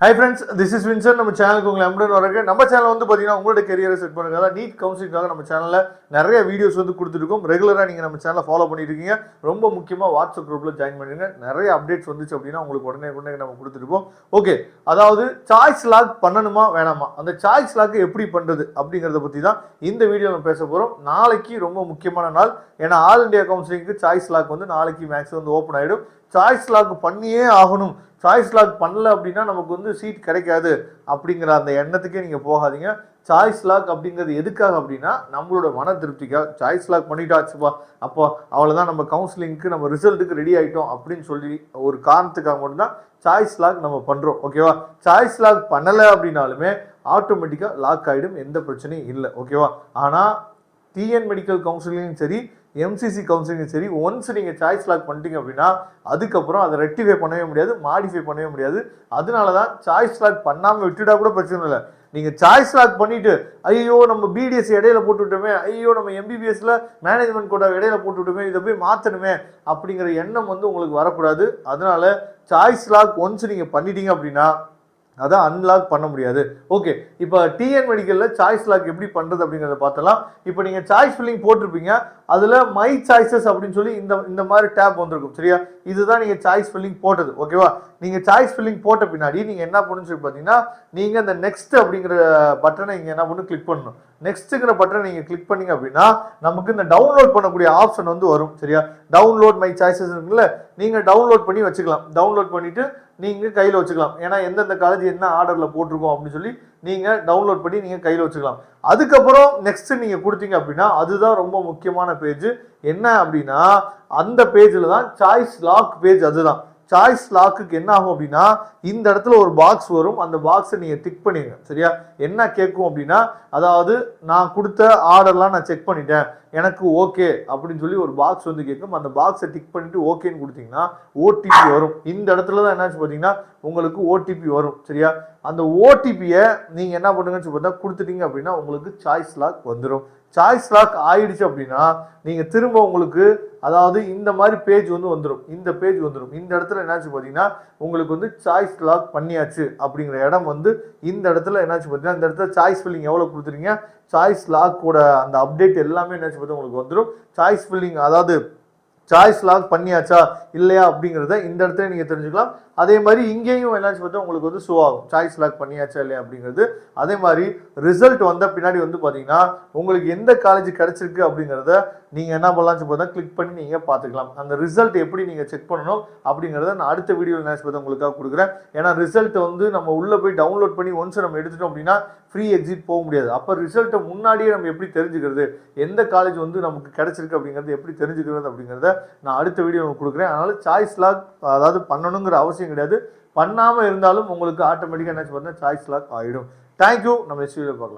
Hi friends, this is Vincent. நம்ம சேனலுக்கு உங்களை அன்புடன் வரவேற்கிறேன். நம்ம சேனல் வந்து பாத்தீங்கன்னா உங்களோட கரியரை செட் பண்ணுங்க. அதாவது நீட் கவுன்சிலிங்காக நம்ம சேனல்ல நிறைய வீடியோஸ் வந்து கொடுத்துருக்கோம். ரெகுலரா நீங்க நம்ம சேனலை ஃபாலோ பண்ணிட்டு இருக்கீங்க. ரொம்ப முக்கியமா வாட்ஸ்அப் குரூப்ல ஜாயின் பண்ணுங்க. நிறைய அப்டேட்ஸ் வந்துச்சு அப்படின்னா உங்களுக்கு உடனே நம்ம கொடுத்துருப்போம். ஓகே, அதாவது சாய்ஸ் லாக் பண்ணணுமா வேணாமா, அந்த சாய்ஸ் லாக் எப்படி பண்றது அப்படிங்கறத பத்தி தான் இந்த வீடியோ நம்ம பேச போறோம். நாளைக்கு ரொம்ப முக்கியமான நாள். ஏன்னா ஆல் இந்தியா கவுன்சிலிங்க்கு சாய்ஸ் லாக் வந்து நாளைக்கு மேக்ஸ் வந்து ஓப்பன் ஆயிடும். சாய்ஸ் லாக் பண்ணியே ஆகணும், சாய்ஸ் லாக் பண்ணல அப்படின்னா நமக்கு வந்து சீட் கிடைக்காது அப்படிங்கிற அந்த எண்ணத்துக்கே நீங்க போகாதீங்க. சாய்ஸ் லாக் அப்படிங்கிறது எதுக்காக அப்படின்னா நம்மளோட மன திருப்திக்காக. சாய்ஸ் லாக் பண்ணிட்டாச்சுப்பா, அப்போ அவ்வளோதான், நம்ம கவுன்சிலிங்க்கு நம்ம ரிசல்ட்டுக்கு ரெடி ஆகிட்டோம் அப்படின்னு சொல்லி ஒரு காரணத்துக்காக மட்டும்தான் சாய்ஸ் லாக் நம்ம பண்ணுறோம். ஓகேவா? சாய்ஸ் லாக் பண்ணலை அப்படின்னாலுமே ஆட்டோமேட்டிக்காக லாக் ஆகிடும், எந்த பிரச்சனையும் இல்லை. ஓகேவா? ஆனால் டிஎன் மெடிக்கல் கவுன்சிலிங் சரி, எம்சிசி கவுன்சிலிங் சரி, ஒன்ஸ் நீங்கள் சாய்ஸ் லாக் பண்ணிட்டீங்க அப்படின்னா அதுக்கப்புறம் அதை ரெக்டிஃபை பண்ணவே முடியாது, மாடிஃபை பண்ணவே முடியாது. அதனால தான் சாய்ஸ் லாக் பண்ணாமல் விட்டுட்டா கூட பிரச்சனை இல்லை. நீங்கள் சாய்ஸ் லாக் பண்ணிட்டு ஐயோ நம்ம பிடிஎஸ் இடையில போட்டுவிட்டோமே, ஐயோ நம்ம எம்பிபிஎஸ்ல மேனேஜ்மெண்ட் கோட்டா இடையில போட்டுவிட்டோமே, இதை போய் மாற்றணுமே அப்படிங்கிற எண்ணம் வந்து உங்களுக்கு வரக்கூடாது. அதனால சாய்ஸ் லாக் ஒன்ஸ் நீங்கள் பண்ணிட்டீங்க அப்படின்னா அதை அன்லாக் பண்ண முடியாது. ஓகே, இப்போ டிஎன் மெடிக்கல்ல சாய்ஸ் லாக் எப்படி பண்றது அப்படிங்கிறத பார்த்தலாம். இப்போ நீங்க சாய்ஸ் ஃபில்லிங் போட்டிருப்பீங்க, அதுல மை சாய்ஸஸ் அப்படின்னு சொல்லி இந்த மாதிரி டேப் வந்திருக்கும். சரியா? இதுதான் நீங்க சாய்ஸ் ஃபில்லிங் போட்டது. ஓகேவா? நீங்க சாய்ஸ் ஃபில்லிங் போட்ட பின்னாடி நீங்க என்ன பண்ணணும்னு சொல்லி பார்த்தீங்கன்னா, நீங்க இந்த நெக்ஸ்ட் அப்படிங்கிற பட்டனை இங்க என்ன பண்ணணும், கிளிக் பண்ணணும். நெக்ஸ்ட்ங்கிற பட்டனை நீங்க கிளிக் பண்ணீங்க அப்படின்னா நமக்கு இந்த டவுன்லோட் பண்ணக்கூடிய ஆப்ஷன் வந்து வரும். சரியா? டவுன்லோட் மை சாய்ஸஸ் இருக்குல்ல, நீங்க டவுன்லோட் பண்ணி வச்சுக்கலாம். டவுன்லோட் பண்ணிட்டு நீங்க கையில் வச்சுக்கலாம். ஏன்னா எந்தெந்த காலேஜ் என்ன ஆர்டர்ல போட்டிருக்கோம் அப்படின்னு சொல்லி நீங்க டவுன்லோட் பண்ணி நீங்க கையில் வச்சுக்கலாம். அதுக்கப்புறம் நெக்ஸ்ட் நீங்க கொடுத்தீங்க அப்படின்னா அதுதான் ரொம்ப முக்கியமான பேஜ். என்ன அப்படின்னா அந்த பேஜ்ல தான் சாய்ஸ் லாக் பேஜ். அதுதான் சாய்ஸ் லாக்குக்கு என்ன ஆகும் அப்படின்னா இந்த இடத்துல ஒரு பாக்ஸ் வரும், அந்த பாக்ஸை நீங்க டிக் பண்ணிடுங்க. சரியா? என்ன கேட்கும் அப்படின்னா, அதாவது நான் கொடுத்த ஆர்டர்லாம் நான் செக் பண்ணிட்டேன், எனக்கு ஓகே அப்படின்னு சொல்லி ஒரு பாக்ஸ் வந்து கேட்கும். அந்த பாக்ஸை டிக் பண்ணிட்டு ஓகேன்னு கொடுத்தீங்கன்னா ஓடிபி வரும். இந்த இடத்துல தான் என்னாச்சு பார்த்தீங்கன்னா உங்களுக்கு ஓடிபி வரும். சரியா? அந்த ஓடிபியை நீங்க என்ன பண்ணுங்கன்னு சொல்லி பார்த்தா கொடுத்துட்டீங்க அப்படின்னா உங்களுக்கு சாய்ஸ் லாக் வந்துடும். சாய்ஸ் லாக் ஆயிடுச்சு அப்படின்னா நீங்க திரும்ப உங்களுக்கு அதாவது இந்த மாதிரி பேஜ் வந்து வந்துடும். இந்த பேஜ் வந்துடும். இந்த இடத்துல என்னாச்சு பார்த்தீங்கன்னா உங்களுக்கு வந்து சாய்ஸ் லாக் பண்ணியாச்சு அப்படிங்கிற இடம் வந்து இந்த இடத்துல என்னாச்சு பார்த்தீங்கன்னா இந்த இடத்துல சாய்ஸ் ஃபில்லிங் எவ்வளோ கொடுத்துருங்க, சாய்ஸ் லாக்கோட அந்த அப்டேட் எல்லாமே என்னாச்சு பார்த்தா உங்களுக்கு வந்துடும். சாய்ஸ் ஃபில்லிங் அதாவது சாய்ஸ் லாக் பண்ணியாச்சா இல்லையா அப்படிங்கிறத இந்த இடத்துல நீங்கள் தெரிஞ்சுக்கலாம். அதே மாதிரி இங்கேயும் என்னாச்சு பார்த்தா உங்களுக்கு வந்து ஷோ ஆகும், சாய்ஸ் லாக் பண்ணியாச்சா இல்லையா அப்படிங்கிறது. அதே மாதிரி ரிசல்ட் வந்த பின்னாடி வந்து பார்த்தீங்கன்னா உங்களுக்கு எந்த காலேஜ் கிடைச்சிருக்கு அப்படிங்கிறத நீங்கள் என்ன பண்ணலாம்னு பார்த்தா கிளிக் பண்ணி நீங்கள் பார்த்துக்கலாம். அந்த ரிசல்ட் எப்படி நீங்கள் செக் பண்ணணும் அப்படிங்கிறத நான் அடுத்த வீடியோவில் என்னாச்சு பார்த்தா உங்களுக்காக கொடுக்குறேன். ஏன்னா ரிசல்ட் வந்து நம்ம உள்ளே போய் டவுன்லோட் பண்ணி ஒன்ஸ் நம்ம எடுத்துட்டோம் அப்படின்னா ஃப்ரீ எக்ஸிட் போக முடியாது. அப்போ ரிசல்ட்டை முன்னாடியே நம்ம எப்படி தெரிஞ்சுக்கிறது, எந்த காலேஜ் வந்து நமக்கு கிடைச்சிருக்கு அப்படிங்கிறது எப்படி தெரிஞ்சுக்கிறது அப்படிங்கிறத நான் அடுத்த வீடியோ கொடுக்குறேன். அதனால சாய்ஸ் லாக் அதாவது பண்ணணுங்கிற அவசியம் கிடையாது. பண்ணாமல் இருந்தாலும் உங்களுக்கு ஆட்டோமேட்டிக்காக என்ன பண்ணால் சாய்ஸ் லாக் ஆகிடும். தேங்க்யூ. நம்ம நெக்ஸ்ட் வீடியோ பார்க்கலாம்.